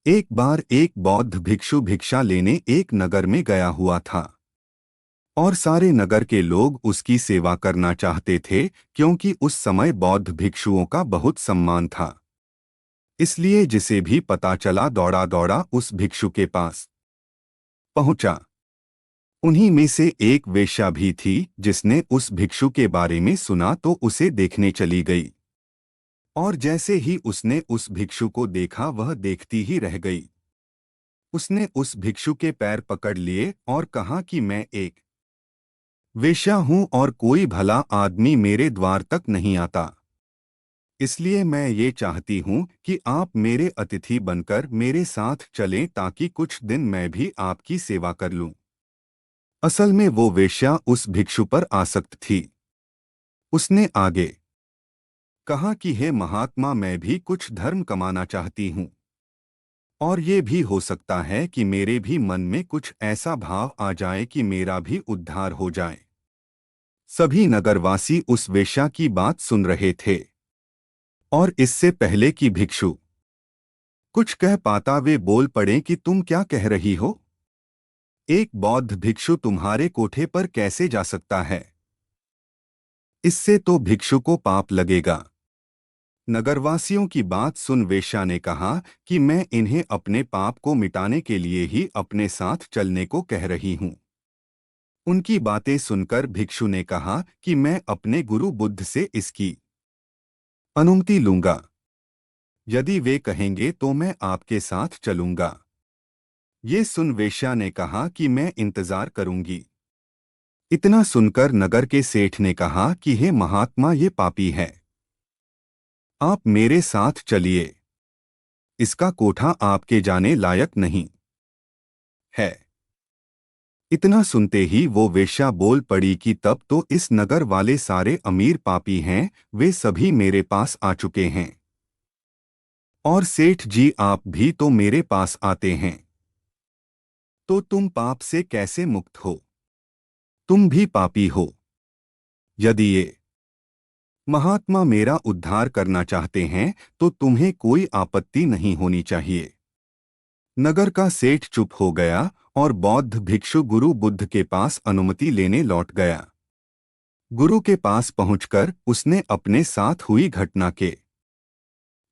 एक बार एक बौद्ध भिक्षु भिक्षा लेने एक नगर में गया हुआ था और सारे नगर के लोग उसकी सेवा करना चाहते थे क्योंकि उस समय बौद्ध भिक्षुओं का बहुत सम्मान था। इसलिए जिसे भी पता चला दौड़ा दौड़ा उस भिक्षु के पास पहुंचा। उन्हीं में से एक वेश्या भी थी जिसने उस भिक्षु के बारे में सुना तो उसे देखने चली गई और जैसे ही उसने उस भिक्षु को देखा वह देखती ही रह गई। उसने उस भिक्षु के पैर पकड़ लिए और कहा कि मैं एक वेश्या हूं और कोई भला आदमी मेरे द्वार तक नहीं आता, इसलिए मैं ये चाहती हूं कि आप मेरे अतिथि बनकर मेरे साथ चलें ताकि कुछ दिन मैं भी आपकी सेवा कर लूं। असल में वो वेश्या उस भिक्षु पर आसक्त थी। उसने आगे कहा कि हे महात्मा, मैं भी कुछ धर्म कमाना चाहती हूं और ये भी हो सकता है कि मेरे भी मन में कुछ ऐसा भाव आ जाए कि मेरा भी उद्धार हो जाए। सभी नगरवासी उस वेश्या की बात सुन रहे थे और इससे पहले कि भिक्षु कुछ कह पाता वे बोल पड़े कि तुम क्या कह रही हो? एक बौद्ध भिक्षु तुम्हारे कोठे पर कैसे जा सकता है? इससे तो भिक्षु को पाप लगेगा। नगरवासियों की बात सुन वेश्या ने कहा कि मैं इन्हें अपने पाप को मिटाने के लिए ही अपने साथ चलने को कह रही हूं। उनकी बातें सुनकर भिक्षु ने कहा कि मैं अपने गुरु बुद्ध से इसकी अनुमति लूंगा। यदि वे कहेंगे तो मैं आपके साथ चलूंगा। ये सुन वेश्या ने कहा कि मैं इंतजार करूंगी। इतना सुनकर नगर के सेठ ने कहा कि हे महात्मा, ये पापी है, आप मेरे साथ चलिए। इसका कोठा आपके जाने लायक नहीं है। इतना सुनते ही वो वेश्या बोल पड़ी कि तब तो इस नगर वाले सारे अमीर पापी हैं, वे सभी मेरे पास आ चुके हैं और सेठ जी आप भी तो मेरे पास आते हैं, तो तुम पाप से कैसे मुक्त हो? तुम भी पापी हो। यदि ये महात्मा मेरा उद्धार करना चाहते हैं तो तुम्हें कोई आपत्ति नहीं होनी चाहिए। नगर का सेठ चुप हो गया और बौद्ध भिक्षु गुरु बुद्ध के पास अनुमति लेने लौट गया। गुरु के पास पहुंचकर उसने अपने साथ हुई घटना के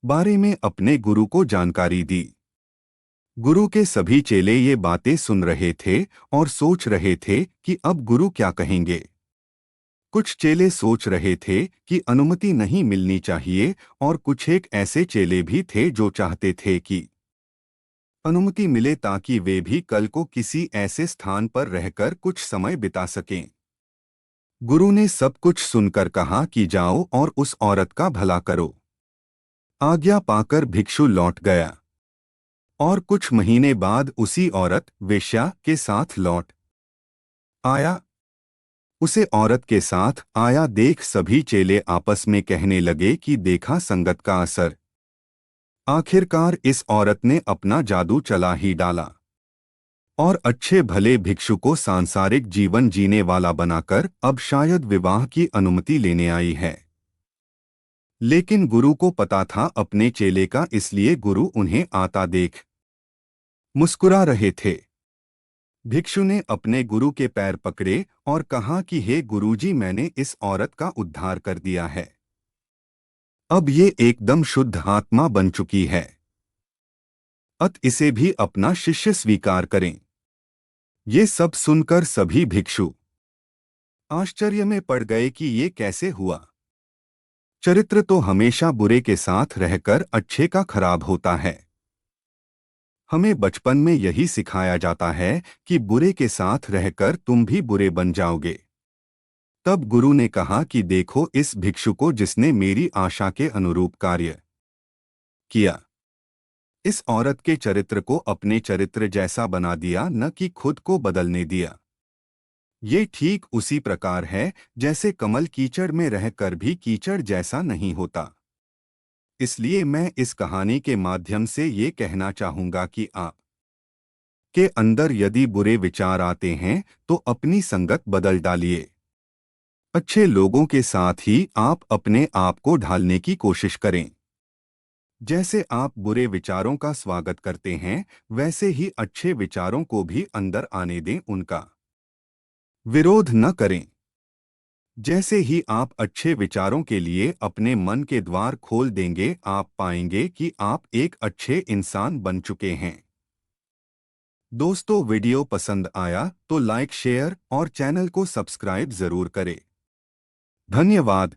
बारे में अपने गुरु को जानकारी दी। गुरु के सभी चेले ये बातें सुन रहे थे और सोच रहे थे कि अब गुरु क्या कहेंगे। कुछ चेले सोच रहे थे कि अनुमति नहीं मिलनी चाहिए और कुछ एक ऐसे चेले भी थे जो चाहते थे कि अनुमति मिले ताकि वे भी कल को किसी ऐसे स्थान पर रहकर कुछ समय बिता सकें। गुरु ने सब कुछ सुनकर कहा कि जाओ और उस औरत का भला करो। आज्ञा पाकर भिक्षु लौट गया और कुछ महीने बाद उसी औरत वेश्या के साथ लौट आया। उसे औरत के साथ आया देख सभी चेले आपस में कहने लगे कि देखा संगत का असर, आखिरकार इस औरत ने अपना जादू चला ही डाला और अच्छे भले भिक्षु को सांसारिक जीवन जीने वाला बनाकर अब शायद विवाह की अनुमति लेने आई है। लेकिन गुरु को पता था अपने चेले का, इसलिए गुरु उन्हें आता देख मुस्कुरा रहे थे। भिक्षु ने अपने गुरु के पैर पकड़े और कहा कि हे गुरुजी, मैंने इस औरत का उद्धार कर दिया है। अब ये एकदम शुद्ध आत्मा बन चुकी है, अत इसे भी अपना शिष्य स्वीकार करें। ये सब सुनकर सभी भिक्षु आश्चर्य में पड़ गए कि ये कैसे हुआ। चरित्र तो हमेशा बुरे के साथ रहकर अच्छे का खराब होता है। हमें बचपन में यही सिखाया जाता है कि बुरे के साथ रहकर तुम भी बुरे बन जाओगे। तब गुरु ने कहा कि देखो इस भिक्षु को जिसने मेरी आशा के अनुरूप कार्य किया। इस औरत के चरित्र को अपने चरित्र जैसा बना दिया, न कि खुद को बदलने दिया। ये ठीक उसी प्रकार है जैसे कमल कीचड़ में रहकर भी कीचड़ जैसा नहीं होता। इसलिए मैं इस कहानी के माध्यम से ये कहना चाहूंगा कि आप के अंदर यदि बुरे विचार आते हैं तो अपनी संगत बदल डालिए। अच्छे लोगों के साथ ही आप अपने आप को ढालने की कोशिश करें। जैसे आप बुरे विचारों का स्वागत करते हैं, वैसे ही अच्छे विचारों को भी अंदर आने दें, उनका विरोध न करें। जैसे ही आप अच्छे विचारों के लिए अपने मन के द्वार खोल देंगे, आप पाएंगे कि आप एक अच्छे इंसान बन चुके हैं। दोस्तों, वीडियो पसंद आया तो लाइक, शेयर और चैनल को सब्सक्राइब जरूर करें। धन्यवाद।